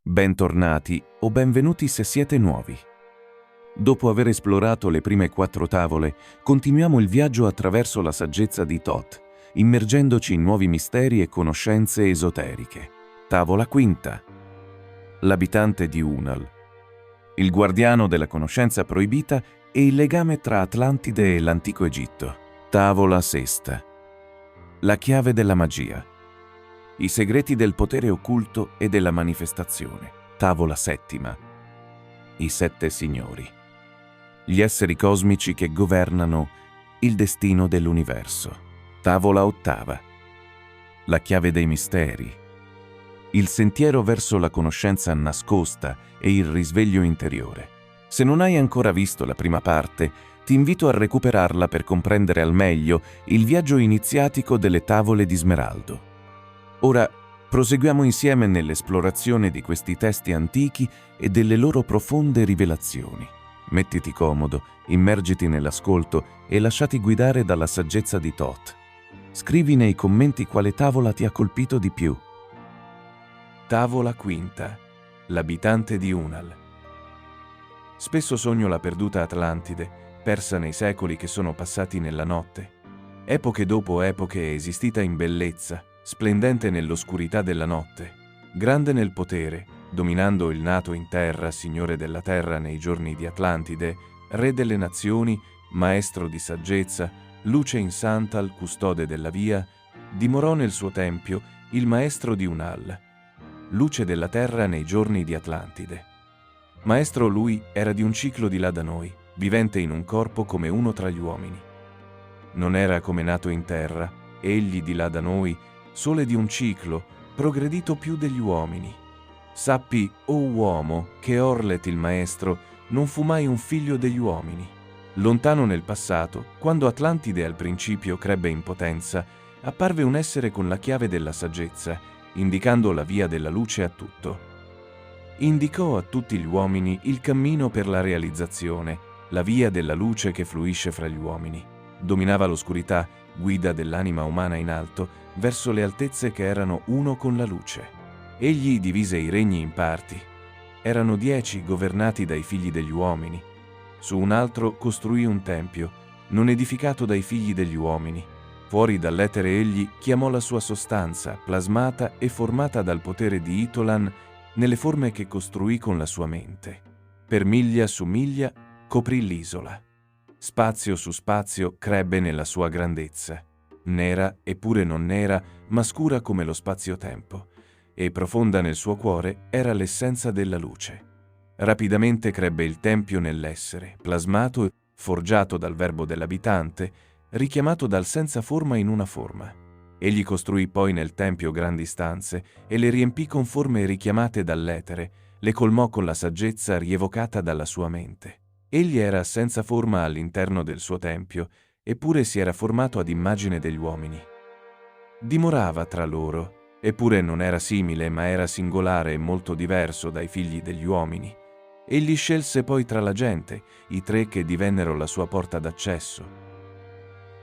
Bentornati o benvenuti se siete nuovi. Dopo aver esplorato le prime 4 tavole, continuiamo il viaggio attraverso la saggezza di Thoth, immergendoci in nuovi misteri e conoscenze esoteriche. Tavola quinta. L'abitante di Unal. Il guardiano della conoscenza proibita e il legame tra Atlantide e l'antico Egitto. Tavola sesta. La chiave della magia. I segreti del potere occulto e della manifestazione. Tavola settima. I 7 signori. Gli esseri cosmici che governano il destino dell'universo. Tavola ottava. La chiave dei misteri. Il sentiero verso la conoscenza nascosta e il risveglio interiore. Se non hai ancora visto la prima parte, ti invito a recuperarla per comprendere al meglio il viaggio iniziatico delle tavole di Smeraldo. Ora proseguiamo insieme nell'esplorazione di questi testi antichi e delle loro profonde rivelazioni. Mettiti comodo, immergiti nell'ascolto e lasciati guidare dalla saggezza di Thoth. Scrivi nei commenti quale tavola ti ha colpito di più. Tavola quinta. L'abitante di Unal. Spesso sogno la perduta Atlantide, persa nei secoli che sono passati nella notte. Epoche dopo epoche è esistita in bellezza, splendente nell'oscurità della notte, grande nel potere, dominando il nato in terra, signore della terra nei giorni di Atlantide, re delle nazioni, maestro di saggezza, luce in Santal, custode della via, dimorò nel suo tempio il maestro di Unal, luce della terra nei giorni di Atlantide. Maestro lui era di un ciclo di là da noi, vivente in un corpo come uno tra gli uomini. Non era come nato in terra, egli di là da noi, sole di un ciclo, progredito più degli uomini. Sappi, o uomo, che Orlet il maestro non fu mai un figlio degli uomini. Lontano nel passato, quando Atlantide al principio crebbe in potenza, apparve un essere con la chiave della saggezza, indicando la via della luce a tutto. Indicò a tutti gli uomini il cammino per la realizzazione, la via della luce che fluisce fra gli uomini. Dominava l'oscurità, guida dell'anima umana in alto, verso le altezze che erano uno con la luce. Egli divise i regni in parti. Erano 10 governati dai figli degli uomini. Su un altro costruì un tempio, non edificato dai figli degli uomini. Fuori dall'etere egli chiamò la sua sostanza, plasmata e formata dal potere di Itolan nelle forme che costruì con la sua mente. Per miglia su miglia coprì l'isola. Spazio su spazio crebbe nella sua grandezza. Nera, eppure non nera, ma scura come lo spazio-tempo, e profonda nel suo cuore era l'essenza della luce. Rapidamente crebbe il tempio nell'essere, plasmato, forgiato dal verbo dell'abitante, richiamato dal senza forma in una forma. Egli costruì poi nel tempio grandi stanze e le riempì con forme richiamate dall'etere, le colmò con la saggezza rievocata dalla sua mente. Egli era senza forma all'interno del suo tempio, eppure si era formato ad immagine degli uomini. Dimorava tra loro, eppure non era simile, ma era singolare e molto diverso dai figli degli uomini. Egli scelse poi tra la gente i 3 che divennero la sua porta d'accesso.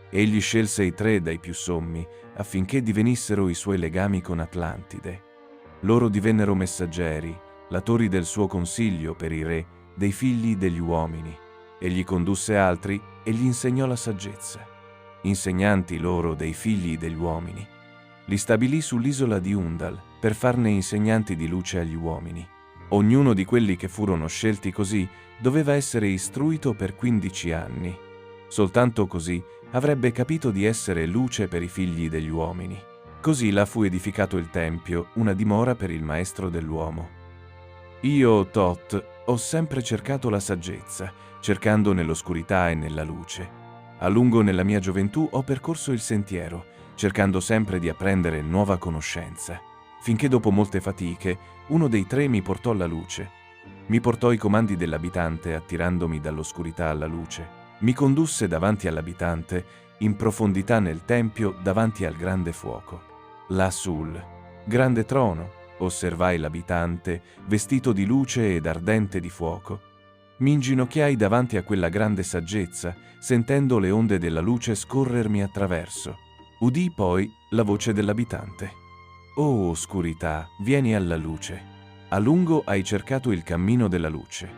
Egli scelse i 3 dai più sommi, affinché divenissero i suoi legami con Atlantide. Loro divennero messaggeri, latori del suo consiglio per i re, dei figli degli uomini. Egli condusse altri e gli insegnò la saggezza. Insegnanti loro dei figli degli uomini. Li stabilì sull'isola di Undal per farne insegnanti di luce agli uomini. Ognuno di quelli che furono scelti così doveva essere istruito per 15 anni. Soltanto così avrebbe capito di essere luce per i figli degli uomini. Così là fu edificato il tempio, una dimora per il maestro dell'uomo. Io, Thoth, ho sempre cercato la saggezza, cercando nell'oscurità e nella luce. A lungo nella mia gioventù ho percorso il sentiero, cercando sempre di apprendere nuova conoscenza, finché dopo molte fatiche uno dei 3 mi portò alla luce. Mi portò i comandi dell'abitante attirandomi dall'oscurità alla luce. Mi condusse davanti all'abitante, in profondità nel tempio davanti al grande fuoco. Là sul grande trono osservai l'abitante, vestito di luce ed ardente di fuoco. Mi inginocchiai davanti a quella grande saggezza, sentendo le onde della luce scorrermi attraverso. Udii poi la voce dell'abitante. «O oscurità, vieni alla luce». A lungo hai cercato il cammino della luce.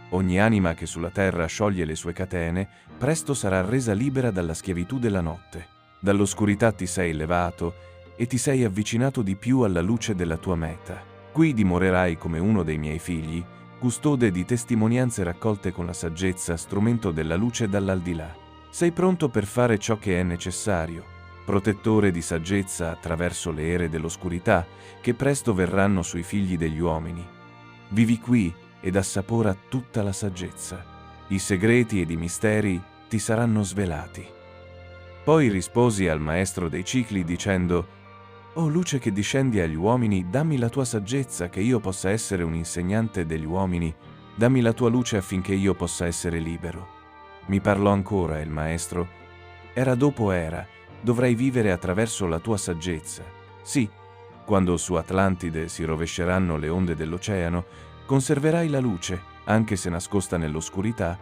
Ogni anima che sulla terra scioglie le sue catene, presto sarà resa libera dalla schiavitù della notte. Dall'oscurità ti sei levato e ti sei avvicinato di più alla luce della tua meta. Qui dimorerai come uno dei miei figli, custode di testimonianze raccolte con la saggezza, strumento della luce dall'aldilà. Sei pronto per fare ciò che è necessario, protettore di saggezza attraverso le ere dell'oscurità che presto verranno sui figli degli uomini. Vivi qui ed assapora tutta la saggezza. I segreti ed i misteri ti saranno svelati. Poi risposi al maestro dei cicli dicendo: «O luce che discendi agli uomini, dammi la tua saggezza che io possa essere un insegnante degli uomini, dammi la tua luce affinché io possa essere libero». Mi parlò ancora il maestro: «Era dopo era, dovrai vivere attraverso la tua saggezza. Sì, quando su Atlantide si rovesceranno le onde dell'oceano, conserverai la luce, anche se nascosta nell'oscurità,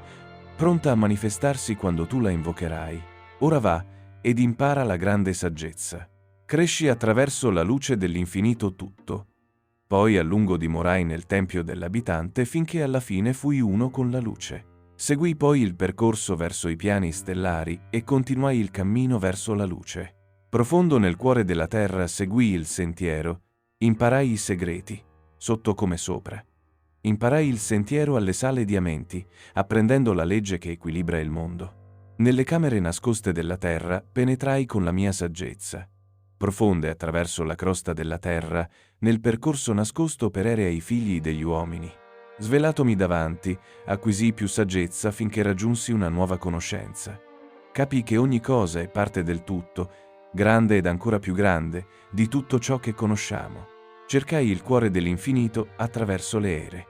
pronta a manifestarsi quando tu la invocherai. Ora va ed impara la grande saggezza. Cresci attraverso la luce dell'infinito tutto. Poi a lungo dimorai nel tempio dell'abitante finché alla fine fui uno con la luce. Seguì poi il percorso verso i piani stellari e continuai il cammino verso la luce. Profondo nel cuore della terra seguii il sentiero, imparai i segreti, sotto come sopra. Imparai il sentiero alle sale diamenti, apprendendo la legge che equilibra il mondo. Nelle camere nascoste della terra penetrai con la mia saggezza. Profonde attraverso la crosta della terra, nel percorso nascosto perere ai figli degli uomini. Svelatomi davanti, acquisii più saggezza finché raggiunsi una nuova conoscenza. Capii che ogni cosa è parte del tutto, grande ed ancora più grande, di tutto ciò che conosciamo. Cercai il cuore dell'infinito attraverso le ere.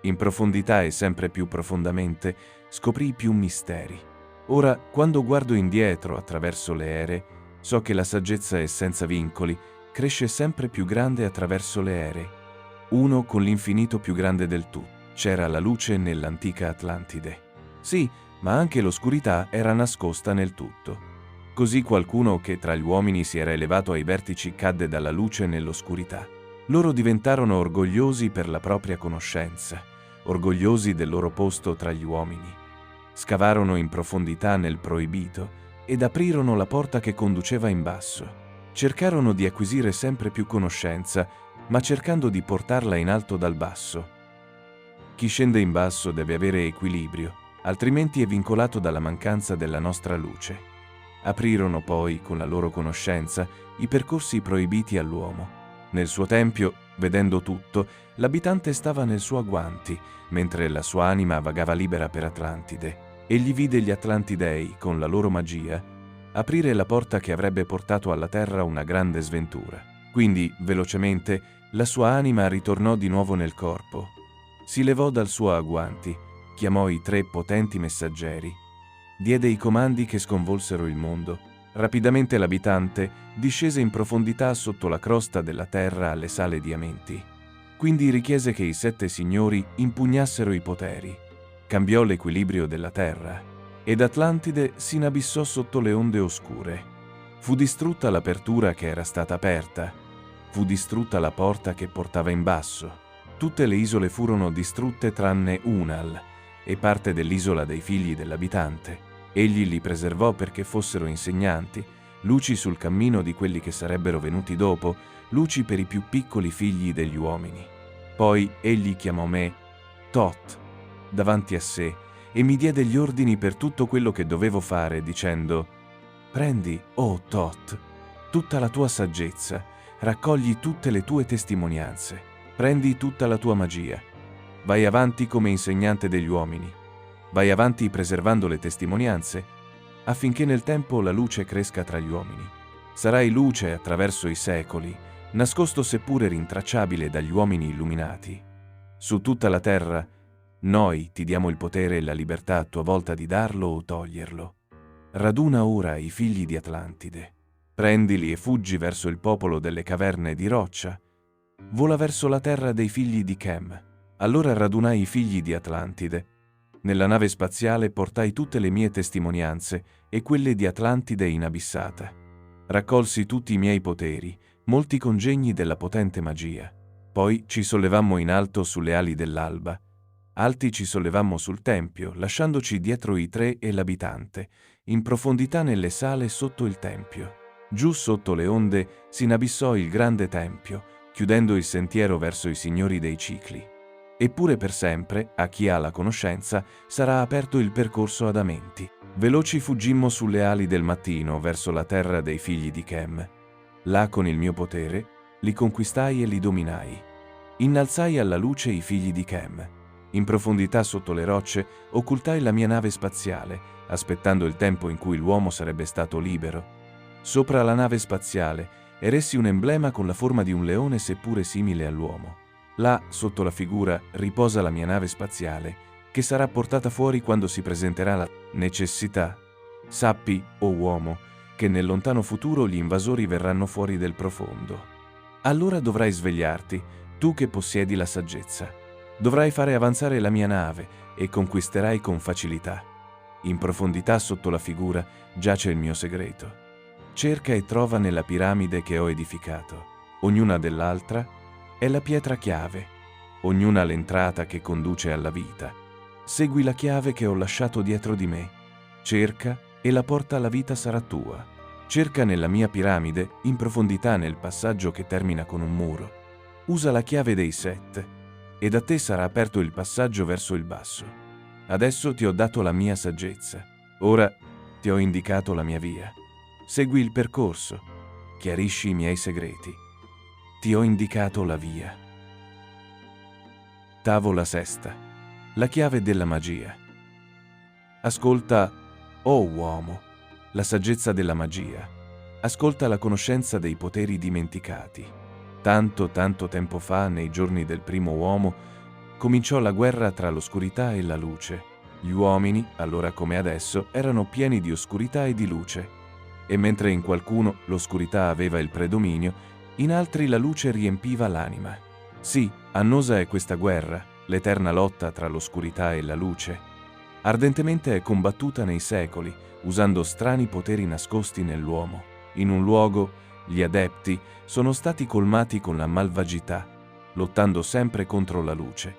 In profondità e sempre più profondamente scoprii più misteri. Ora, quando guardo indietro attraverso le ere, so che la saggezza è senza vincoli, cresce sempre più grande attraverso le ere. Uno con l'infinito più grande del tutto. C'era la luce nell'antica Atlantide. Sì, ma anche l'oscurità era nascosta nel tutto. Così qualcuno che tra gli uomini si era elevato ai vertici cadde dalla luce nell'oscurità. Loro diventarono orgogliosi per la propria conoscenza, orgogliosi del loro posto tra gli uomini. Scavarono in profondità nel proibito ed aprirono la porta che conduceva in basso. Cercarono di acquisire sempre più conoscenza, ma cercando di portarla in alto dal basso. Chi scende in basso deve avere equilibrio, altrimenti è vincolato dalla mancanza della nostra luce. Aprirono poi, con la loro conoscenza, i percorsi proibiti all'uomo. Nel suo tempio, vedendo tutto, l'abitante stava nel suo agguanti, mentre la sua anima vagava libera per Atlantide. Egli vide gli Atlantidei, con la loro magia, aprire la porta che avrebbe portato alla terra una grande sventura. Quindi, velocemente, la sua anima ritornò di nuovo nel corpo. Si levò dal suo agguanti, chiamò i 3 potenti messaggeri, diede i comandi che sconvolsero il mondo. Rapidamente l'abitante discese in profondità sotto la crosta della terra alle sale diamenti. Quindi richiese che i 7 signori impugnassero i poteri. Cambiò l'equilibrio della terra ed Atlantide si inabissò sotto le onde oscure. Fu distrutta l'apertura che era stata aperta. Fu distrutta la porta che portava in basso. Tutte le isole furono distrutte tranne Unal e parte dell'isola dei figli dell'abitante. Egli li preservò perché fossero insegnanti, luci sul cammino di quelli che sarebbero venuti dopo, luci per i più piccoli figli degli uomini. Poi egli chiamò me Tot davanti a sé e mi diede gli ordini per tutto quello che dovevo fare, dicendo: «Prendi, o Tot, tutta la tua saggezza, raccogli tutte le tue testimonianze, prendi tutta la tua magia, vai avanti come insegnante degli uomini, vai avanti preservando le testimonianze, affinché nel tempo la luce cresca tra gli uomini. Sarai luce attraverso i secoli, nascosto seppure rintracciabile dagli uomini illuminati. Su tutta la terra, noi ti diamo il potere e la libertà a tua volta di darlo o toglierlo. Raduna ora i figli di Atlantide. Prendili e fuggi verso il popolo delle caverne di roccia. Vola verso la terra dei figli di Chem. Allora radunai i figli di Atlantide. Nella nave spaziale portai tutte le mie testimonianze e quelle di Atlantide inabissata. Raccolsi tutti i miei poteri, molti congegni della potente magia. Poi ci sollevammo in alto sulle ali dell'alba. Alti ci sollevammo sul tempio, lasciandoci dietro i tre e l'abitante, in profondità nelle sale sotto il tempio. Giù sotto le onde si inabissò il grande tempio, chiudendo il sentiero verso i signori dei cicli. Eppure per sempre, a chi ha la conoscenza, sarà aperto il percorso ad Amenti. Veloci fuggimmo sulle ali del mattino verso la terra dei figli di Chem. Là con il mio potere li conquistai e li dominai. Innalzai alla luce i figli di Chem. In profondità sotto le rocce occultai la mia nave spaziale, aspettando il tempo in cui l'uomo sarebbe stato libero. Sopra la nave spaziale eressi un emblema con la forma di un leone seppure simile all'uomo. Là, sotto la figura, riposa la mia nave spaziale, che sarà portata fuori quando si presenterà la necessità. Sappi, o uomo, che nel lontano futuro gli invasori verranno fuori del profondo. Allora dovrai svegliarti, tu che possiedi la saggezza. Dovrai fare avanzare la mia nave e conquisterai con facilità. In profondità sotto la figura giace il mio segreto. Cerca e trova nella piramide che ho edificato. Ognuna dell'altra è la pietra chiave, ognuna l'entrata che conduce alla vita. Segui la chiave che ho lasciato dietro di me. Cerca e la porta alla vita sarà tua. Cerca nella mia piramide, in profondità nel passaggio che termina con un muro. Usa la chiave dei 7 ed a te sarà aperto il passaggio verso il basso. Adesso ti ho dato la mia saggezza. Ora ti ho indicato la mia via. Segui il percorso. Chiarisci i miei segreti. Ti ho indicato la via. Tavola sesta. La chiave della magia. Ascolta, o uomo, la saggezza della magia. Ascolta la conoscenza dei poteri dimenticati. Tanto tempo fa, nei giorni del primo uomo, cominciò la guerra tra l'oscurità e la luce. Gli uomini, allora come adesso, erano pieni di oscurità e di luce. E mentre in qualcuno l'oscurità aveva il predominio, in altri la luce riempiva l'anima. Sì, annosa è questa guerra, l'eterna lotta tra l'oscurità e la luce. Ardentemente è combattuta nei secoli, usando strani poteri nascosti nell'uomo. In un luogo, gli adepti sono stati colmati con la malvagità, lottando sempre contro la luce.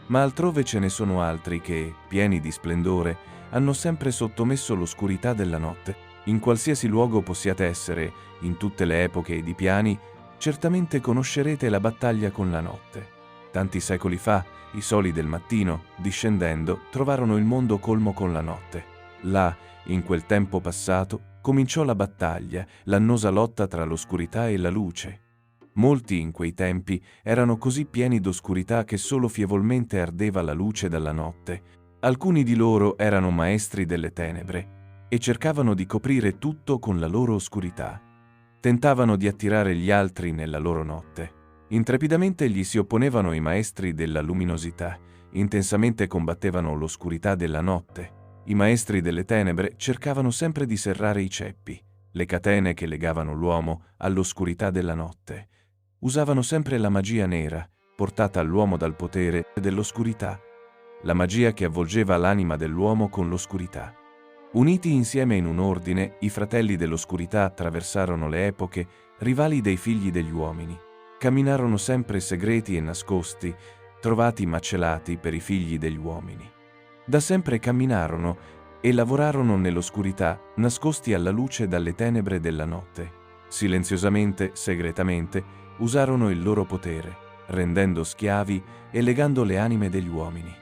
Ma altrove ce ne sono altri che, pieni di splendore, hanno sempre sottomesso l'oscurità della notte. In qualsiasi luogo possiate essere, in tutte le epoche ed i piani, certamente conoscerete la battaglia con la notte. Tanti secoli fa, i soli del mattino, discendendo, trovarono il mondo colmo con la notte. Là, in quel tempo passato, cominciò la battaglia, l'annosa lotta tra l'oscurità e la luce. Molti in quei tempi erano così pieni d'oscurità che solo fievolmente ardeva la luce dalla notte. Alcuni di loro erano maestri delle tenebre e cercavano di coprire tutto con la loro oscurità. Tentavano di attirare gli altri nella loro notte. Intrepidamente gli si opponevano i maestri della luminosità, intensamente combattevano l'oscurità della notte. I maestri delle tenebre cercavano sempre di serrare i ceppi, le catene che legavano l'uomo all'oscurità della notte. Usavano sempre la magia nera, portata all'uomo dal potere dell'oscurità, la magia che avvolgeva l'anima dell'uomo con l'oscurità. Uniti insieme in un ordine, i fratelli dell'oscurità attraversarono le epoche, rivali dei figli degli uomini. Camminarono sempre segreti e nascosti, trovati macelati per i figli degli uomini. Da sempre camminarono e lavorarono nell'oscurità, nascosti alla luce dalle tenebre della notte. Silenziosamente, segretamente, usarono il loro potere, rendendo schiavi e legando le anime degli uomini.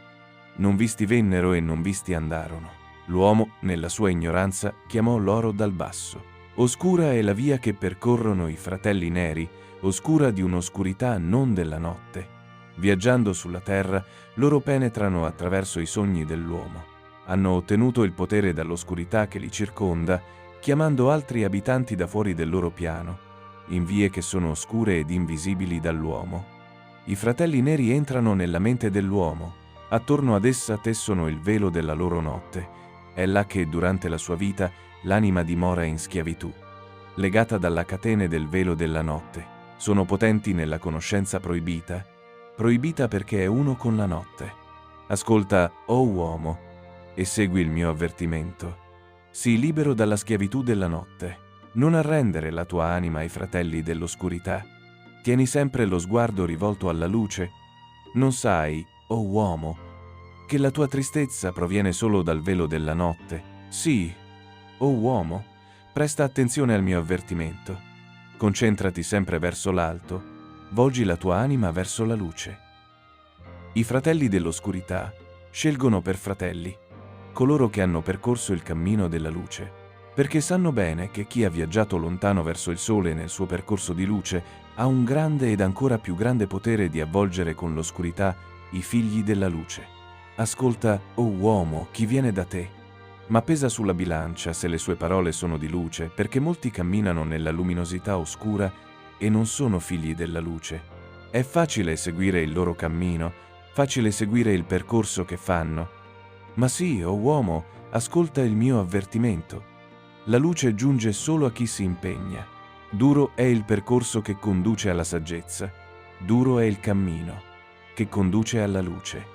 Non visti vennero e non visti andarono. L'uomo, nella sua ignoranza, chiamò l'oro dal basso. Oscura è la via che percorrono i fratelli neri, oscura di un'oscurità non della notte. Viaggiando sulla terra, loro penetrano attraverso i sogni dell'uomo. Hanno ottenuto il potere dall'oscurità che li circonda, chiamando altri abitanti da fuori del loro piano, in vie che sono oscure ed invisibili dall'uomo. I fratelli neri entrano nella mente dell'uomo. Attorno ad essa tessono il velo della loro notte. È là che, durante la sua vita, l'anima dimora in schiavitù, legata dalla catene del velo della notte. Sono potenti nella conoscenza proibita perché è uno con la notte. Ascolta, o uomo, e segui il mio avvertimento. Sii libero dalla schiavitù della notte. Non arrendere la tua anima ai fratelli dell'oscurità. Tieni sempre lo sguardo rivolto alla luce? Non sai, o uomo, che la tua tristezza proviene solo dal velo della notte? Sì, o uomo, presta attenzione al mio avvertimento. Concentrati sempre verso l'alto, volgi la tua anima verso la luce. I fratelli dell'oscurità scelgono per fratelli coloro che hanno percorso il cammino della luce, perché sanno bene che chi ha viaggiato lontano verso il sole nel suo percorso di luce ha un grande ed ancora più grande potere di avvolgere con l'oscurità i figli della luce. Ascolta, o uomo, chi viene da te, ma pesa sulla bilancia se le sue parole sono di luce, perché molti camminano nella luminosità oscura e non sono figli della luce. È facile seguire il loro cammino, facile seguire il percorso che fanno. Ma sì, o uomo, ascolta il mio avvertimento. La luce giunge solo a chi si impegna. Duro è il percorso che conduce alla saggezza. Duro è il cammino che conduce alla luce.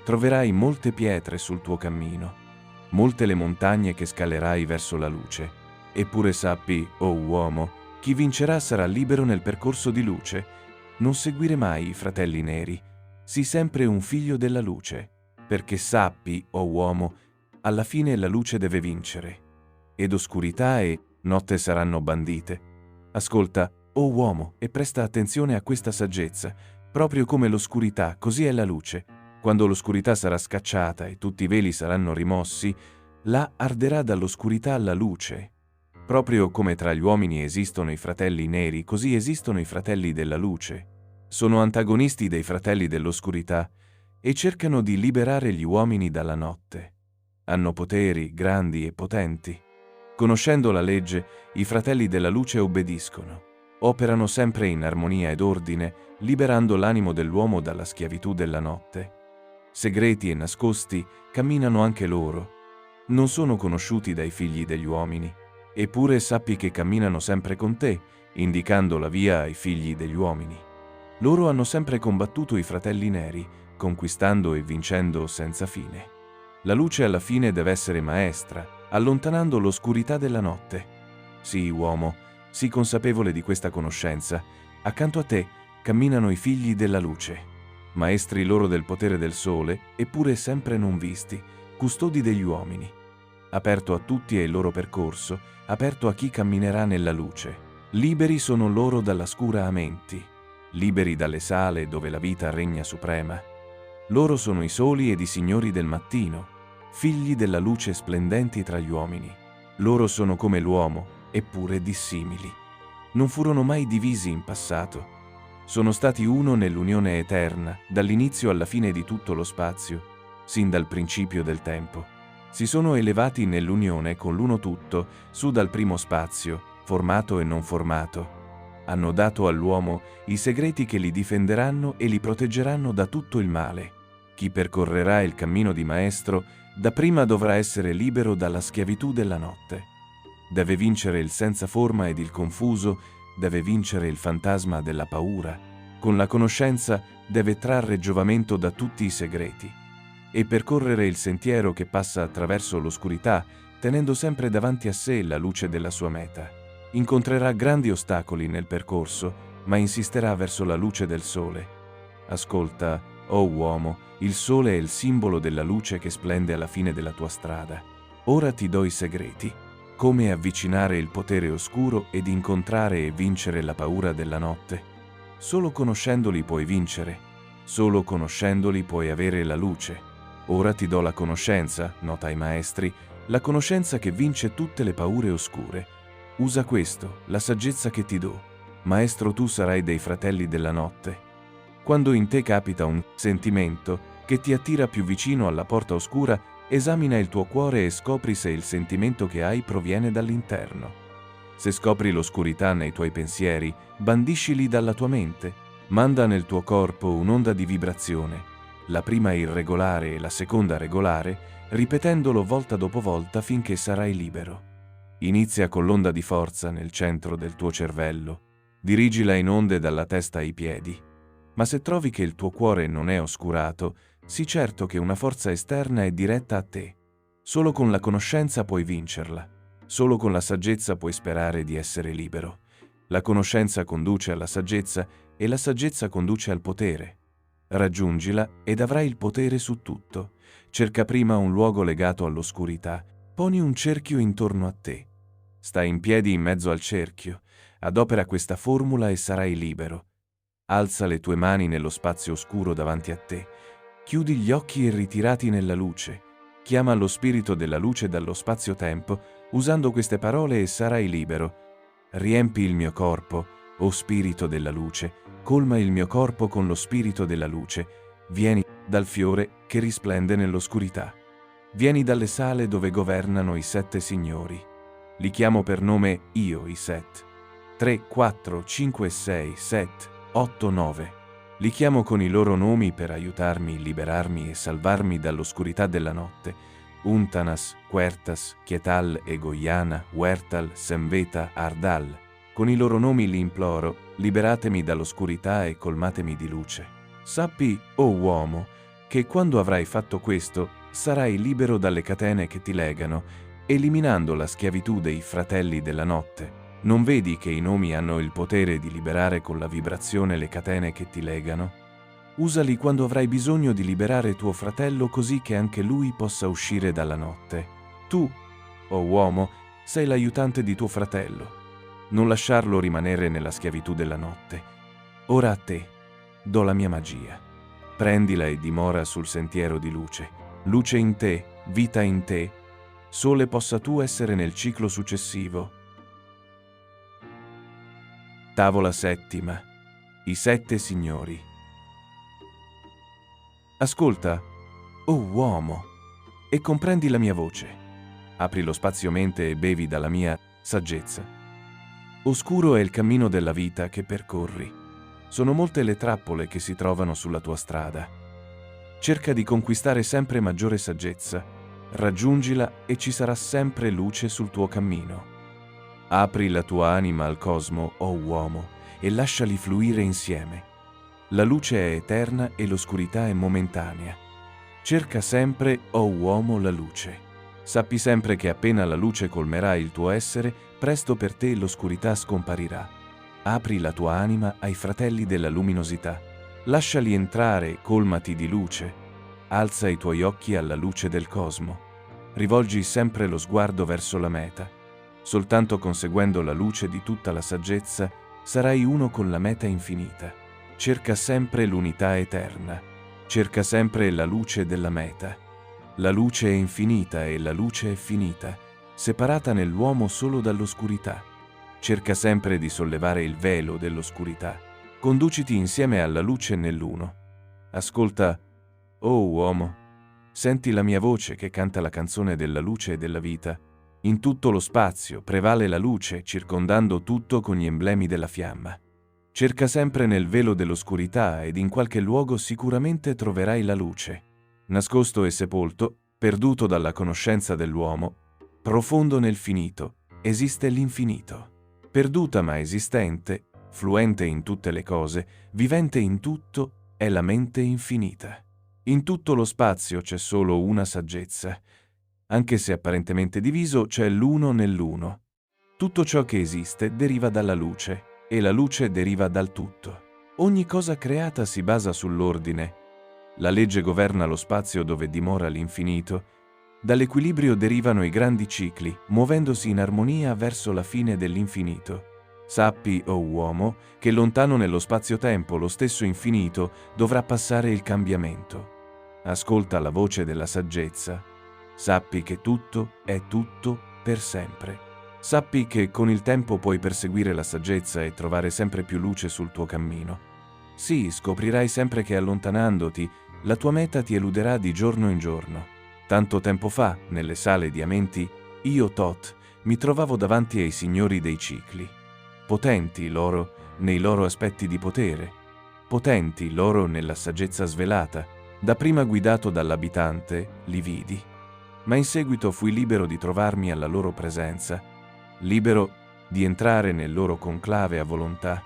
Troverai molte pietre sul tuo cammino, molte le montagne che scalerai verso la luce. Eppure sappi, o uomo, chi vincerà sarà libero nel percorso di luce. Non seguire mai i fratelli neri. Sii sempre un figlio della luce. Perché sappi, o uomo, alla fine la luce deve vincere, ed oscurità e notte saranno bandite. Ascolta, o uomo, e presta attenzione a questa saggezza. Proprio come l'oscurità, così è la luce. Quando l'oscurità sarà scacciata e tutti i veli saranno rimossi, là arderà dall'oscurità la luce. Proprio come tra gli uomini esistono i fratelli neri, così esistono i fratelli della luce. Sono antagonisti dei fratelli dell'oscurità, e cercano di liberare gli uomini dalla notte. Hanno poteri grandi e potenti. Conoscendo la legge, i fratelli della luce obbediscono. Operano sempre in armonia ed ordine, liberando l'animo dell'uomo dalla schiavitù della notte. Segreti e nascosti camminano anche loro. Non sono conosciuti dai figli degli uomini. Eppure sappi che camminano sempre con te, indicando la via ai figli degli uomini. Loro hanno sempre combattuto i fratelli neri, conquistando e vincendo senza fine. La luce alla fine deve essere maestra, allontanando l'oscurità della notte. Sii uomo, sii consapevole di questa conoscenza. Accanto a te camminano i figli della luce, maestri loro del potere del sole, eppure sempre non visti, custodi degli uomini. Aperto a tutti è il loro percorso, aperto a chi camminerà nella luce. Liberi sono loro dalla scura a menti, liberi dalle sale dove la vita regna suprema. Loro sono i soli ed i signori del mattino, figli della luce splendenti tra gli uomini. Loro sono come l'uomo, eppure dissimili. Non furono mai divisi in passato. Sono stati uno nell'unione eterna, dall'inizio alla fine di tutto lo spazio, sin dal principio del tempo. Si sono elevati nell'unione con l'uno tutto, su dal primo spazio, formato e non formato. Hanno dato all'uomo i segreti che li difenderanno e li proteggeranno da tutto il male. Chi percorrerà il cammino di maestro, dapprima dovrà essere libero dalla schiavitù della notte. Deve vincere il senza forma ed il confuso, deve vincere il fantasma della paura. Con la conoscenza deve trarre giovamento da tutti i segreti e percorrere il sentiero che passa attraverso l'oscurità, tenendo sempre davanti a sé la luce della sua meta. Incontrerà grandi ostacoli nel percorso, ma insisterà verso la luce del sole. Ascolta, o uomo, il sole è il simbolo della luce che splende alla fine della tua strada. Ora ti do i segreti. Come avvicinare il potere oscuro ed incontrare e vincere la paura della notte. Solo conoscendoli puoi vincere. Solo conoscendoli puoi avere la luce. Ora ti do la conoscenza, nota ai maestri, la conoscenza che vince tutte le paure oscure. Usa questo, la saggezza che ti do. Maestro, tu sarai dei fratelli della notte. Quando in te capita un sentimento che ti attira più vicino alla porta oscura, esamina il tuo cuore e scopri se il sentimento che hai proviene dall'interno. Se scopri l'oscurità nei tuoi pensieri, bandiscili dalla tua mente. Manda nel tuo corpo un'onda di vibrazione, la prima irregolare e la seconda regolare, ripetendolo volta dopo volta finché sarai libero. Inizia con l'onda di forza nel centro del tuo cervello. Dirigila in onde dalla testa ai piedi. Ma se trovi che il tuo cuore non è oscurato, sii certo che una forza esterna è diretta a te. Solo con la conoscenza puoi vincerla. Solo con la saggezza puoi sperare di essere libero. La conoscenza conduce alla saggezza e la saggezza conduce al potere. Raggiungila ed avrai il potere su tutto. Cerca prima un luogo legato all'oscurità, poni un cerchio intorno a te. Stai in piedi in mezzo al cerchio, adopera questa formula e sarai libero. Alza le tue mani nello spazio oscuro davanti a te, chiudi gli occhi e ritirati nella luce. Chiama lo spirito della luce dallo spazio-tempo, usando queste parole e sarai libero. Riempi il mio corpo, o spirito della luce, colma il mio corpo con lo spirito della luce. Vieni dal fiore che risplende nell'oscurità. Vieni dalle sale dove governano i 7 signori. Li chiamo per nome io, i 7. 3, 4, 5, 6, 7, 8, 9. Li chiamo con i loro nomi per aiutarmi, liberarmi e salvarmi dall'oscurità della notte. Untanas, Quertas, Kietal, Egoiana, Huertal, Semveta, Ardal. Con i loro nomi li imploro, liberatemi dall'oscurità e colmatemi di luce. Sappi, o uomo, che quando avrai fatto questo, sarai libero dalle catene che ti legano, eliminando la schiavitù dei fratelli della notte. Non vedi che i nomi hanno il potere di liberare con la vibrazione le catene che ti legano? Usali quando avrai bisogno di liberare tuo fratello così che anche lui possa uscire dalla notte. Tu, o uomo, sei l'aiutante di tuo fratello. Non lasciarlo rimanere nella schiavitù della notte. Ora a te do la mia magia. Prendila e dimora sul sentiero di luce. Luce in te, vita in te. Sole possa tu essere nel ciclo successivo. Tavola settima. I 7 signori. Ascolta, o uomo, e comprendi la mia voce. Apri lo spazio-mente e bevi dalla mia saggezza. Oscuro è il cammino della vita che percorri. Sono molte le trappole che si trovano sulla tua strada. Cerca di conquistare sempre maggiore saggezza. Raggiungila e ci sarà sempre luce sul tuo cammino. Apri la tua anima al cosmo, o uomo, e lasciali fluire insieme. La luce è eterna e l'oscurità è momentanea. Cerca sempre, o uomo, la luce. Sappi sempre che appena la luce colmerà il tuo essere, presto per te l'oscurità scomparirà. Apri la tua anima ai fratelli della luminosità. Lasciali entrare, colmati di luce. Alza i tuoi occhi alla luce del cosmo. Rivolgi sempre lo sguardo verso la meta. Soltanto conseguendo la luce di tutta la saggezza, sarai uno con la meta infinita. Cerca sempre l'unità eterna. Cerca sempre la luce della meta. La luce è infinita e la luce è finita, separata nell'uomo solo dall'oscurità. Cerca sempre di sollevare il velo dell'oscurità. Conduciti insieme alla luce nell'uno. Ascolta, o uomo, senti la mia voce che canta la canzone della luce e della vita. In tutto lo spazio prevale la luce, circondando tutto con gli emblemi della fiamma. Cerca sempre nel velo dell'oscurità ed in qualche luogo sicuramente troverai la luce. Nascosto e sepolto, perduto dalla conoscenza dell'uomo, profondo nel finito, esiste l'infinito. Perduta ma esistente, fluente in tutte le cose, vivente in tutto, è la mente infinita. In tutto lo spazio c'è solo una saggezza. Anche se apparentemente diviso, c'è l'uno nell'uno. Tutto ciò che esiste deriva dalla luce, e la luce deriva dal tutto. Ogni cosa creata si basa sull'ordine. La legge governa lo spazio dove dimora l'infinito. Dall'equilibrio derivano i grandi cicli, muovendosi in armonia verso la fine dell'infinito. Sappi, o uomo, che lontano nello spazio-tempo lo stesso infinito dovrà passare il cambiamento. Ascolta la voce della saggezza. Sappi che tutto è tutto per sempre. Sappi che con il tempo puoi perseguire la saggezza e trovare sempre più luce sul tuo cammino. Sì, scoprirai sempre che allontanandoti, la tua meta ti eluderà di giorno in giorno. Tanto tempo fa, nelle sale Diamenti, io, Thoth, mi trovavo davanti ai signori dei cicli. Potenti loro nei loro aspetti di potere, potenti loro nella saggezza svelata. Dapprima guidato dall'abitante, li vidi. Ma in seguito fui libero di trovarmi alla loro presenza, libero di entrare nel loro conclave a volontà.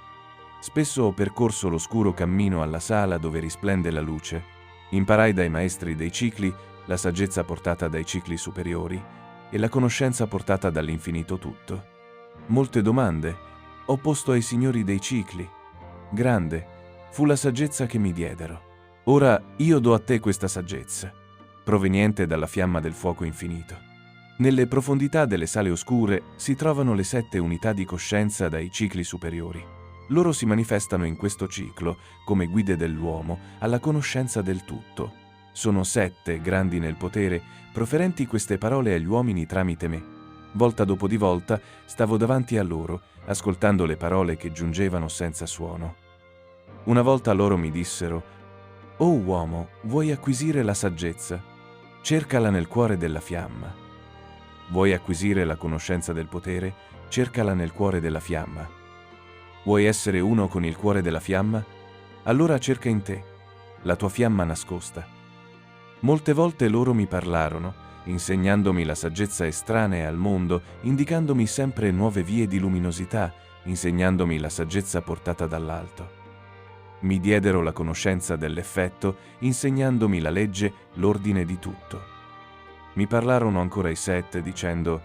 Spesso ho percorso l'oscuro cammino alla sala dove risplende la luce. Imparai dai maestri dei cicli la saggezza portata dai cicli superiori e la conoscenza portata dall'infinito tutto. Molte domande ho posto ai signori dei cicli. Grande fu la saggezza che mi diedero. Ora io do a te questa saggezza, proveniente dalla fiamma del fuoco infinito. Nelle profondità delle sale oscure si trovano le 7 unità di coscienza dai cicli superiori. Loro si manifestano in questo ciclo come guide dell'uomo alla conoscenza del tutto. Sono 7, grandi nel potere, proferenti queste parole agli uomini tramite me. Volta dopo di volta stavo davanti a loro, ascoltando le parole che giungevano senza suono. Una volta loro mi dissero: «O uomo, vuoi acquisire la saggezza? Cercala nel cuore della fiamma. Vuoi acquisire la conoscenza del potere? Cercala nel cuore della fiamma. Vuoi essere uno con il cuore della fiamma? Allora cerca in te la tua fiamma nascosta». Molte volte loro mi parlarono, insegnandomi la saggezza estranea al mondo, indicandomi sempre nuove vie di luminosità, insegnandomi la saggezza portata dall'alto. Mi diedero la conoscenza dell'effetto, insegnandomi la legge, l'ordine di tutto. Mi parlarono ancora i 7, dicendo: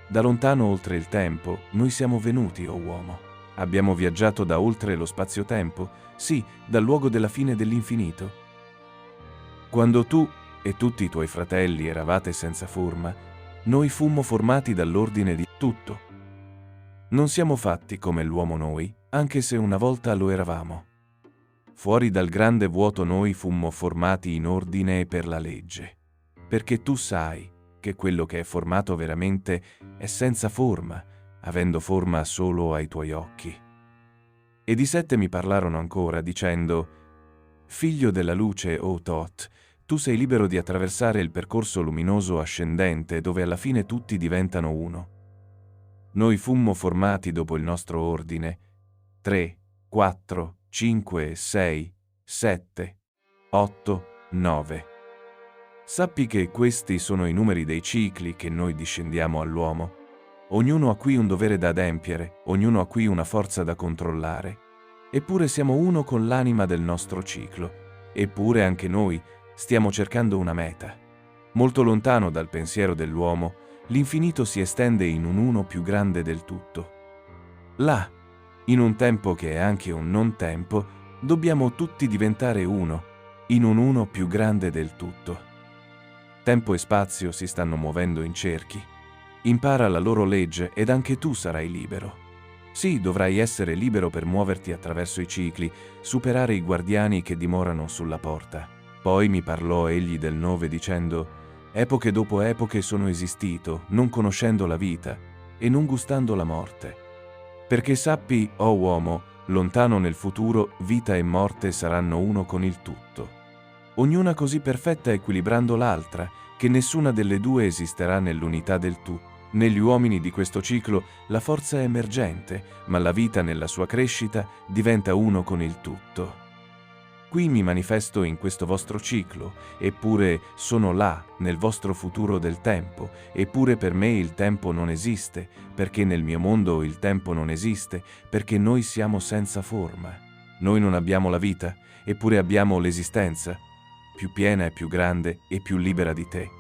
«Da lontano oltre il tempo, noi siamo venuti, o uomo. Abbiamo viaggiato da oltre lo spazio-tempo, sì, dal luogo della fine dell'infinito. Quando tu e tutti i tuoi fratelli eravate senza forma, noi fummo formati dall'ordine di tutto. Non siamo fatti come l'uomo noi, anche se una volta lo eravamo. Fuori dal grande vuoto noi fummo formati in ordine e per la legge, perché tu sai che quello che è formato veramente è senza forma, avendo forma solo ai tuoi occhi». Ed i 7 mi parlarono ancora, dicendo: «Figlio della luce, o Thoth, tu sei libero di attraversare il percorso luminoso ascendente dove alla fine tutti diventano uno. Noi fummo formati dopo il nostro ordine 3, 4, 5, 6, 7, 8, 9. Sappi che questi sono i numeri dei cicli che noi discendiamo all'uomo. Ognuno ha qui un dovere da adempiere, ognuno ha qui una forza da controllare. Eppure siamo uno con l'anima del nostro ciclo. Eppure anche noi stiamo cercando una meta. Molto lontano dal pensiero dell'uomo, l'infinito si estende in un uno più grande del tutto. Là, in un tempo che è anche un non tempo, dobbiamo tutti diventare uno, in un uno più grande del tutto. Tempo e spazio si stanno muovendo in cerchi. Impara la loro legge ed anche tu sarai libero. Sì, dovrai essere libero per muoverti attraverso i cicli, superare i guardiani che dimorano sulla porta. Poi mi parlò egli del 9 dicendo: «Epoche dopo epoche sono esistito, non conoscendo la vita e non gustando la morte. Perché sappi, o uomo, lontano nel futuro vita e morte saranno uno con il tutto. Ognuna così perfetta equilibrando l'altra, che nessuna delle due esisterà nell'unità del tu. Negli uomini di questo ciclo la forza è emergente, ma la vita nella sua crescita diventa uno con il tutto. Qui mi manifesto in questo vostro ciclo, eppure sono là, nel vostro futuro del tempo, eppure per me il tempo non esiste, perché nel mio mondo il tempo non esiste, perché noi siamo senza forma. Noi non abbiamo la vita, eppure abbiamo l'esistenza, più piena e più grande e più libera di te.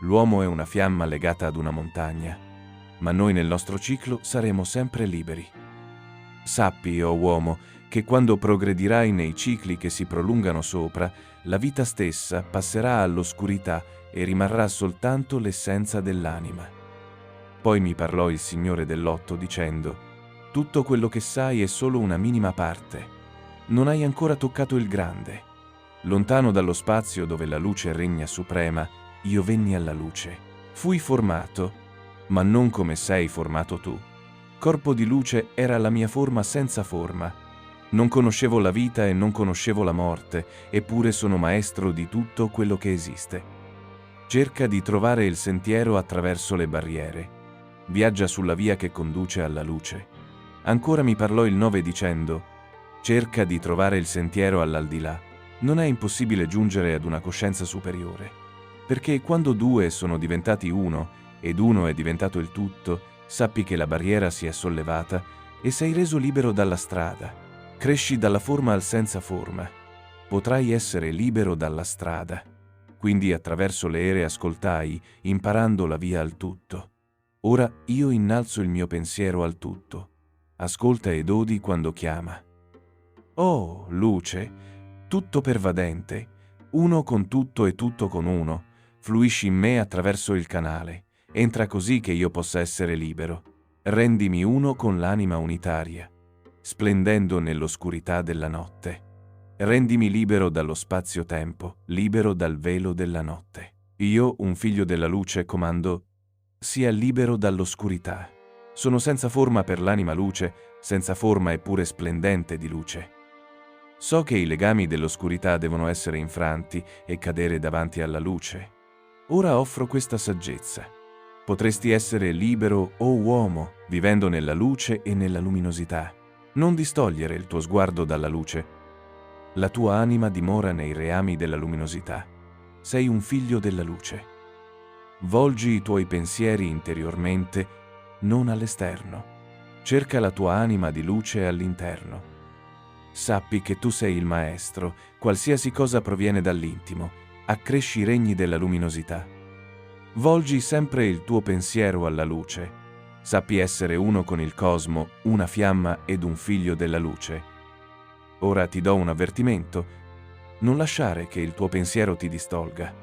L'uomo è una fiamma legata ad una montagna, ma noi nel nostro ciclo saremo sempre liberi. Sappi, o uomo, che quando progredirai nei cicli che si prolungano sopra, la vita stessa passerà all'oscurità e rimarrà soltanto l'essenza dell'anima. Poi mi parlò il Signore dell'Otto dicendo: «Tutto quello che sai è solo una minima parte. Non hai ancora toccato il grande. Lontano dallo spazio dove la luce regna suprema, io venni alla luce. Fui formato, ma non come sei formato tu. Corpo di luce era la mia forma senza forma. Non conoscevo la vita e non conoscevo la morte, eppure sono maestro di tutto quello che esiste. Cerca di trovare il sentiero attraverso le barriere. Viaggia sulla via che conduce alla luce». Ancora mi parlò il 9 dicendo: «Cerca di trovare il sentiero all'aldilà. Non è impossibile giungere ad una coscienza superiore, perché quando due sono diventati uno ed uno è diventato il tutto, sappi che la barriera si è sollevata e sei reso libero dalla strada. Cresci dalla forma al senza forma. Potrai essere libero dalla strada». Quindi attraverso le ere ascoltai, imparando la via al tutto. Ora io innalzo il mio pensiero al tutto. Ascolta ed odi quando chiama. Oh, luce, tutto pervadente, uno con tutto e tutto con uno, fluisci in me attraverso il canale, entra così che io possa essere libero. Rendimi uno con l'anima unitaria, splendendo nell'oscurità della notte. Rendimi libero dallo spazio-tempo, libero dal velo della notte. Io, un figlio della luce, comando: sia libero dall'oscurità. Sono senza forma per l'anima luce, senza forma eppure splendente di luce. So che i legami dell'oscurità devono essere infranti e cadere davanti alla luce. Ora offro questa saggezza. Potresti essere libero, o uomo, vivendo nella luce e nella luminosità. Non distogliere il tuo sguardo dalla luce. La tua anima dimora nei reami della luminosità. Sei un figlio della luce. Volgi i tuoi pensieri interiormente, non all'esterno. Cerca la tua anima di luce all'interno. Sappi che tu sei il maestro, qualsiasi cosa proviene dall'intimo, accresci i regni della luminosità. Volgi sempre il tuo pensiero alla luce. Sappi essere uno con il cosmo, una fiamma ed un figlio della luce. Ora ti do un avvertimento: non lasciare che il tuo pensiero ti distolga.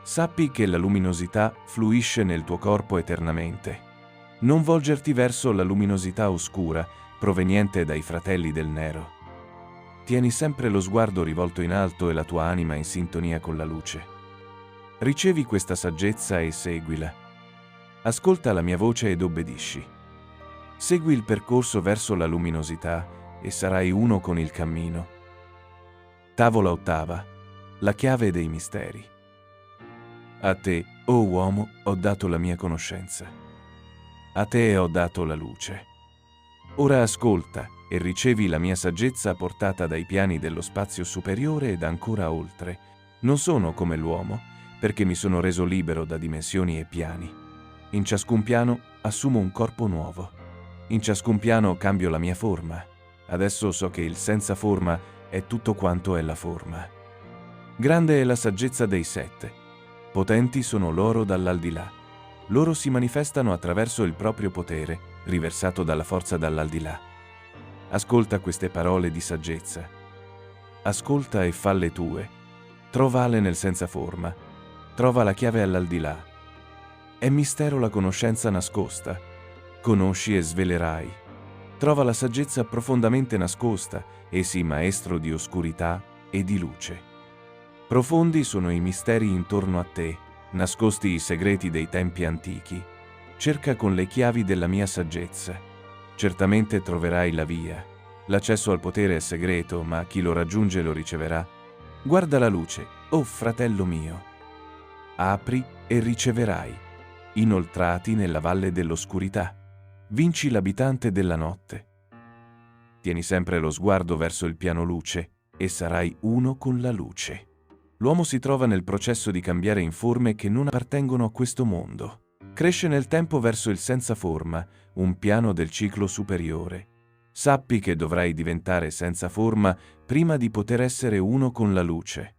Sappi che la luminosità fluisce nel tuo corpo eternamente. Non volgerti verso la luminosità oscura, proveniente dai fratelli del nero. Tieni sempre lo sguardo rivolto in alto e la tua anima in sintonia con la luce. Ricevi questa saggezza e seguila. Ascolta la mia voce ed obbedisci. Segui il percorso verso la luminosità e sarai uno con il cammino. Tavola ottava, la chiave dei misteri. A te, o uomo, ho dato la mia conoscenza. A te ho dato la luce. Ora ascolta e ricevi la mia saggezza portata dai piani dello spazio superiore ed ancora oltre. Non sono come l'uomo, perché mi sono reso libero da dimensioni e piani. In ciascun piano assumo un corpo nuovo. In ciascun piano cambio la mia forma. Adesso so che il senza forma è tutto quanto è la forma. Grande è la saggezza dei sette. Potenti sono loro dall'aldilà. Loro si manifestano attraverso il proprio potere, riversato dalla forza dall'aldilà. Ascolta queste parole di saggezza. Ascolta e falle tue. Trovale nel senza forma. Trova la chiave all'aldilà. È mistero la conoscenza nascosta. Conosci e svelerai. Trova la saggezza profondamente nascosta e sii maestro di oscurità e di luce. Profondi sono i misteri intorno a te, nascosti i segreti dei tempi antichi. Cerca con le chiavi della mia saggezza. Certamente troverai la via. L'accesso al potere è segreto, ma chi lo raggiunge lo riceverà. Guarda la luce, oh fratello mio. Apri e riceverai, inoltrati nella valle dell'oscurità. Vinci l'abitante della notte. Tieni sempre lo sguardo verso il piano luce e sarai uno con la luce. L'uomo si trova nel processo di cambiare in forme che non appartengono a questo mondo. Cresce nel tempo verso il senza forma, un piano del ciclo superiore. Sappi che dovrai diventare senza forma prima di poter essere uno con la luce.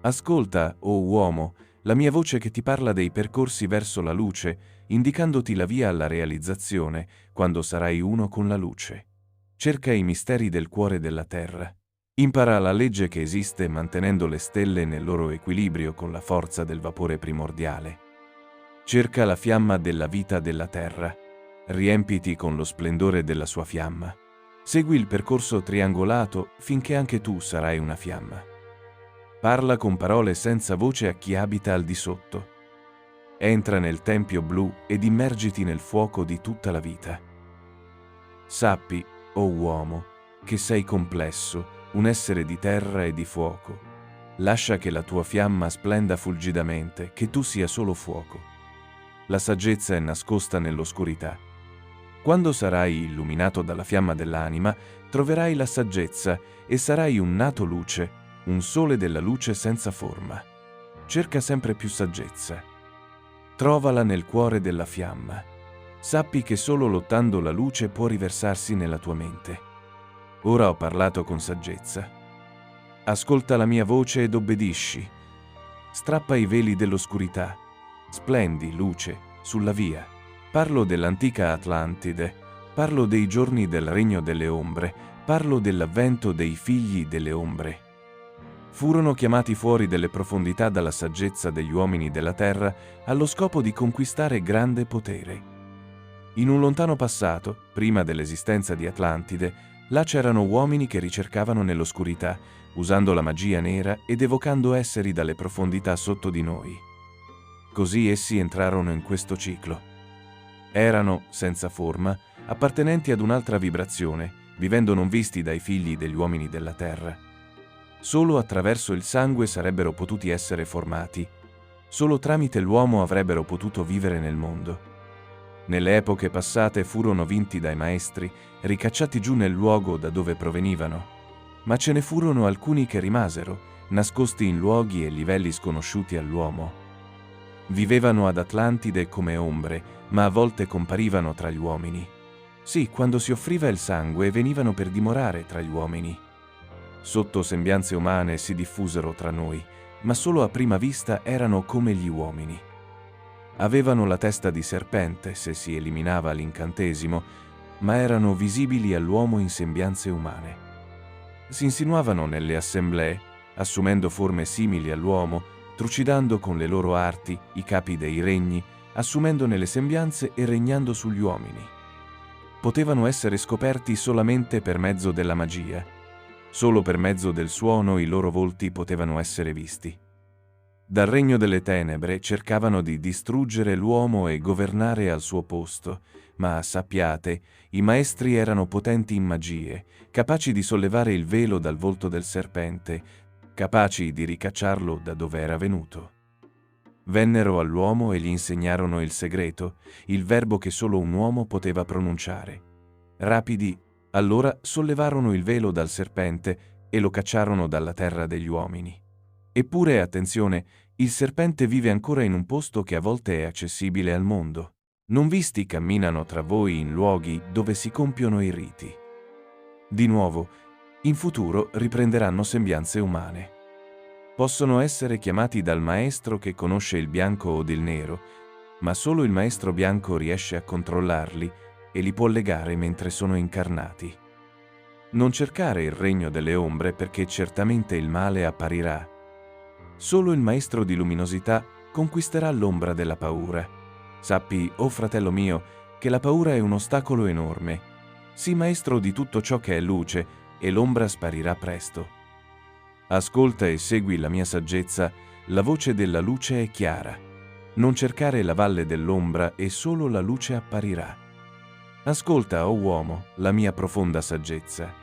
Ascolta, o uomo, la mia voce che ti parla dei percorsi verso la luce, indicandoti la via alla realizzazione quando sarai uno con la luce. Cerca i misteri del cuore della terra. Impara la legge che esiste mantenendo le stelle nel loro equilibrio con la forza del vapore primordiale. Cerca la fiamma della vita della terra. Riempiti con lo splendore della sua fiamma. Segui il percorso triangolato finché anche tu sarai una fiamma. Parla con parole senza voce a chi abita al di sotto. Entra nel tempio blu ed immergiti nel fuoco di tutta la vita. Sappi, o uomo, che sei complesso, un essere di terra e di fuoco. Lascia che la tua fiamma splenda fulgidamente, che tu sia solo fuoco. La saggezza è nascosta nell'oscurità. Quando sarai illuminato dalla fiamma dell'anima, troverai la saggezza e sarai un nato luce, un sole della luce senza forma. Cerca sempre più saggezza. Trovala nel cuore della fiamma. Sappi che solo lottando la luce può riversarsi nella tua mente. Ora ho parlato con saggezza. Ascolta la mia voce ed obbedisci. Strappa i veli dell'oscurità. Splendi, luce, sulla via. Parlo dell'antica Atlantide. Parlo dei giorni del regno delle ombre. Parlo dell'avvento dei figli delle ombre. Furono chiamati fuori delle profondità dalla saggezza degli uomini della terra allo scopo di conquistare grande potere. In un lontano passato, prima dell'esistenza di Atlantide, là c'erano uomini che ricercavano nell'oscurità, usando la magia nera ed evocando esseri dalle profondità sotto di noi. Così essi entrarono in questo ciclo. Erano, senza forma, appartenenti ad un'altra vibrazione, vivendo non visti dai figli degli uomini della terra. Solo attraverso il sangue sarebbero potuti essere formati. Solo tramite l'uomo avrebbero potuto vivere nel mondo. Nelle epoche passate furono vinti dai maestri, ricacciati giù nel luogo da dove provenivano. Ma ce ne furono alcuni che rimasero, nascosti in luoghi e livelli sconosciuti all'uomo. Vivevano ad Atlantide come ombre, ma a volte comparivano tra gli uomini. Sì, quando si offriva il sangue venivano per dimorare tra gli uomini. Sotto sembianze umane si diffusero tra noi, ma solo a prima vista erano come gli uomini. Avevano la testa di serpente se si eliminava l'incantesimo, ma erano visibili all'uomo in sembianze umane. Si insinuavano nelle assemblee, assumendo forme simili all'uomo, trucidando con le loro arti i capi dei regni, assumendone le sembianze e regnando sugli uomini. Potevano essere scoperti solamente per mezzo della magia. Solo per mezzo del suono i loro volti potevano essere visti. Dal regno delle tenebre cercavano di distruggere l'uomo e governare al suo posto, ma sappiate, i maestri erano potenti in magie, capaci di sollevare il velo dal volto del serpente, capaci di ricacciarlo da dove era venuto. Vennero all'uomo e gli insegnarono il segreto, il verbo che solo un uomo poteva pronunciare. Rapidi, allora sollevarono il velo dal serpente e lo cacciarono dalla terra degli uomini. Eppure, attenzione, il serpente vive ancora in un posto che a volte è accessibile al mondo. Non visti camminano tra voi in luoghi dove si compiono i riti. Di nuovo, in futuro riprenderanno sembianze umane. Possono essere chiamati dal maestro che conosce il bianco o il nero, ma solo il maestro bianco riesce a controllarli e li può legare mentre sono incarnati. Non cercare il regno delle ombre perché certamente il male apparirà. Solo il maestro di luminosità conquisterà l'ombra della paura. Sappi, oh fratello mio, che la paura è un ostacolo enorme. Sii maestro di tutto ciò che è luce e l'ombra sparirà presto. Ascolta e segui la mia saggezza, la voce della luce è chiara. Non cercare la valle dell'ombra e solo la luce apparirà. Ascolta, o uomo, la mia profonda saggezza.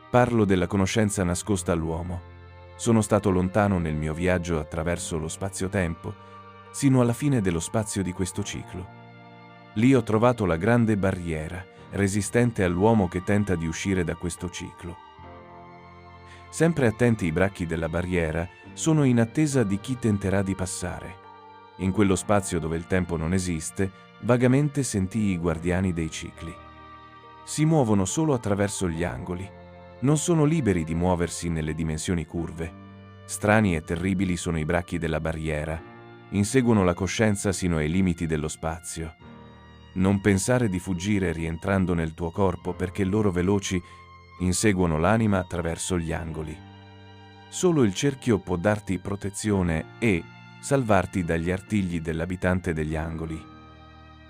Parlo della conoscenza nascosta all'uomo. Sono stato lontano nel mio viaggio attraverso lo spazio-tempo, sino alla fine dello spazio di questo ciclo. Lì ho trovato la grande barriera, resistente all'uomo che tenta di uscire da questo ciclo. Sempre attenti i bracchi della barriera, sono in attesa di chi tenterà di passare. In quello spazio dove il tempo non esiste, vagamente sentii i guardiani dei cicli. Si muovono solo attraverso gli angoli. Non sono liberi di muoversi nelle dimensioni curve. Strani e terribili sono i bracchi della barriera. Inseguono la coscienza sino ai limiti dello spazio. Non pensare di fuggire rientrando nel tuo corpo perché loro veloci inseguono l'anima attraverso gli angoli. Solo il cerchio può darti protezione e salvarti dagli artigli dell'abitante degli angoli.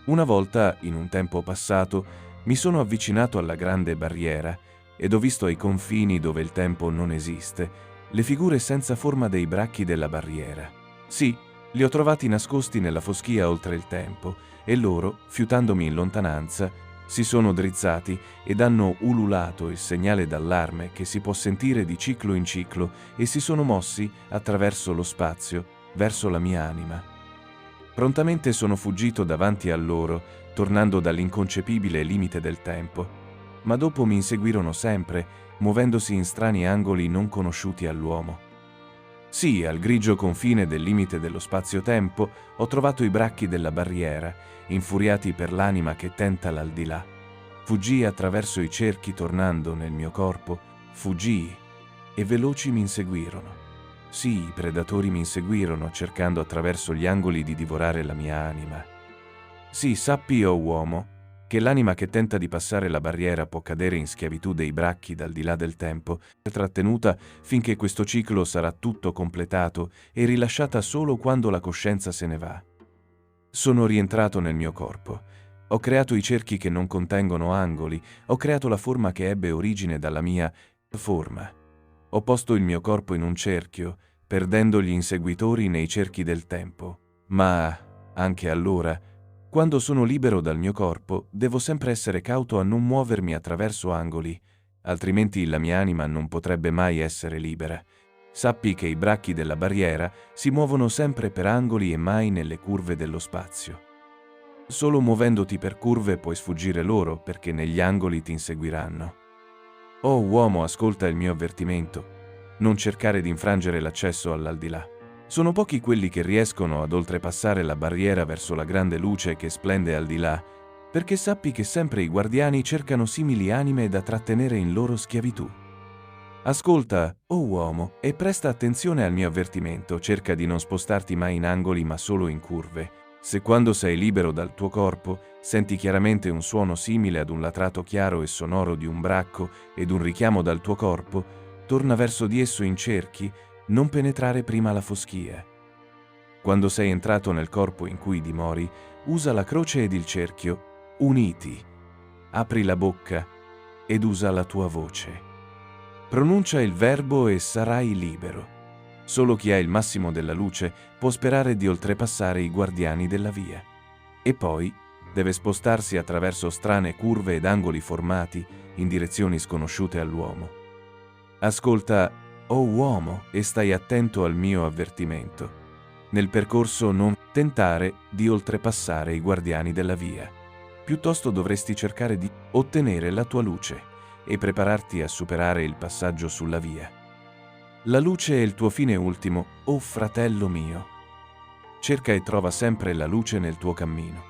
Una volta, in un tempo passato, mi sono avvicinato alla grande barriera ed ho visto ai confini dove il tempo non esiste le figure senza forma dei bracchi della barriera. Sì, li ho trovati nascosti nella foschia oltre il tempo e loro, fiutandomi in lontananza, si sono drizzati ed hanno ululato il segnale d'allarme che si può sentire di ciclo in ciclo e si sono mossi attraverso lo spazio verso la mia anima. Prontamente sono fuggito davanti a loro, tornando dall'inconcepibile limite del tempo. Ma dopo mi inseguirono sempre, muovendosi in strani angoli non conosciuti all'uomo. Sì, al grigio confine del limite dello spazio-tempo ho trovato i bracchi della barriera, infuriati per l'anima che tenta l'aldilà. Fuggii attraverso i cerchi tornando nel mio corpo, fuggii e veloci mi inseguirono. Sì, i predatori mi inseguirono cercando attraverso gli angoli di divorare la mia anima. Sì, sappi, o uomo, che l'anima che tenta di passare la barriera può cadere in schiavitù dei bracchi dal di là del tempo, trattenuta finché questo ciclo sarà tutto completato e rilasciata solo quando la coscienza se ne va. Sono rientrato nel mio corpo. Ho creato i cerchi che non contengono angoli, ho creato la forma che ebbe origine dalla mia forma. Ho posto il mio corpo in un cerchio, perdendo gli inseguitori nei cerchi del tempo. Ma, anche allora, quando sono libero dal mio corpo, devo sempre essere cauto a non muovermi attraverso angoli, altrimenti la mia anima non potrebbe mai essere libera. Sappi che i bracchi della barriera si muovono sempre per angoli e mai nelle curve dello spazio. Solo muovendoti per curve puoi sfuggire loro, perché negli angoli ti inseguiranno. Oh uomo, ascolta il mio avvertimento. Non cercare di infrangere l'accesso all'aldilà. Sono pochi quelli che riescono ad oltrepassare la barriera verso la grande luce che splende al di là, perché sappi che sempre i guardiani cercano simili anime da trattenere in loro schiavitù. Ascolta, oh uomo, e presta attenzione al mio avvertimento, cerca di non spostarti mai in angoli ma solo in curve. Se quando sei libero dal tuo corpo senti chiaramente un suono simile ad un latrato chiaro e sonoro di un bracco ed un richiamo dal tuo corpo, torna verso di esso in cerchi, non penetrare prima la foschia. Quando sei entrato nel corpo in cui dimori, usa la croce ed il cerchio, uniti. Apri la bocca ed usa la tua voce. Pronuncia il verbo e sarai libero. Solo chi ha il massimo della luce può sperare di oltrepassare i guardiani della via. E poi deve spostarsi attraverso strane curve ed angoli formati in direzioni sconosciute all'uomo. Ascolta, oh uomo, e stai attento al mio avvertimento. Nel percorso non tentare di oltrepassare i guardiani della via. Piuttosto dovresti cercare di ottenere la tua luce e prepararti a superare il passaggio sulla via. La luce è il tuo fine ultimo, oh fratello mio. Cerca e trova sempre la luce nel tuo cammino.